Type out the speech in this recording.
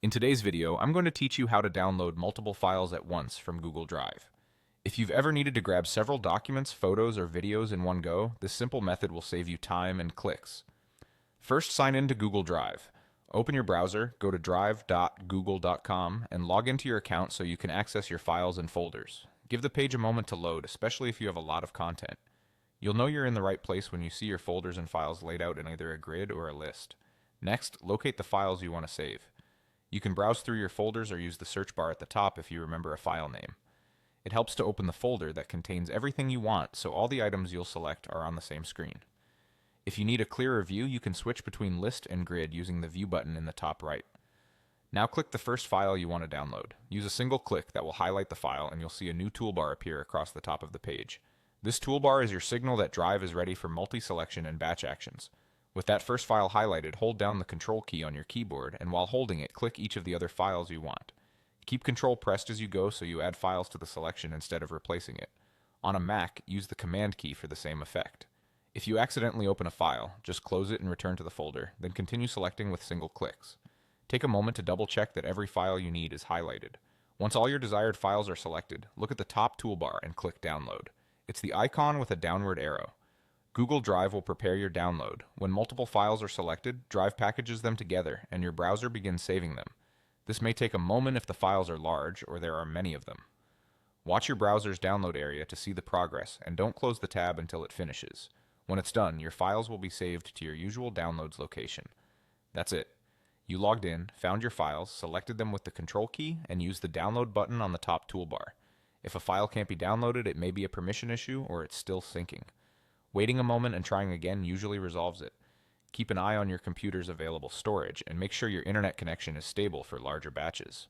In today's video, I'm going to teach you how to download multiple files at once from Google Drive. If you've ever needed to grab several documents, photos, or videos in one go, this simple method will save you time and clicks. First, sign in to Google Drive. Open your browser, go to drive.google.com, and log into your account so you can access your files and folders. Give the page a moment to load, especially if you have a lot of content. You'll know you're in the right place when you see your folders and files laid out in either a grid or a list. Next, locate the files you want to save. You can browse through your folders or use the search bar at the top if you remember a file name. It helps to open the folder that contains everything you want, so all the items you'll select are on the same screen. If you need a clearer view, you can switch between list and grid using the view button in the top right. Now click the first file you want to download. Use a single click that will highlight the file and you'll see a new toolbar appear across the top of the page. This toolbar is your signal that Drive is ready for multi-selection and batch actions. With that first file highlighted, hold down the Control key on your keyboard, and while holding it, click each of the other files you want. Keep Control pressed as you go so you add files to the selection instead of replacing it. On a Mac, use the Command key for the same effect. If you accidentally open a file, just close it and return to the folder, then continue selecting with single clicks. Take a moment to double check that every file you need is highlighted. Once all your desired files are selected, look at the top toolbar and click Download. It's the icon with a downward arrow. Google Drive will prepare your download. When multiple files are selected, Drive packages them together and your browser begins saving them. This may take a moment if the files are large or there are many of them. Watch your browser's download area to see the progress and don't close the tab until it finishes. When it's done, your files will be saved to your usual downloads location. That's it. You logged in, found your files, selected them with the Control key, and used the Download button on the top toolbar. If a file can't be downloaded, it may be a permission issue or it's still syncing. Waiting a moment and trying again usually resolves it. Keep an eye on your computer's available storage and make sure your internet connection is stable for larger batches.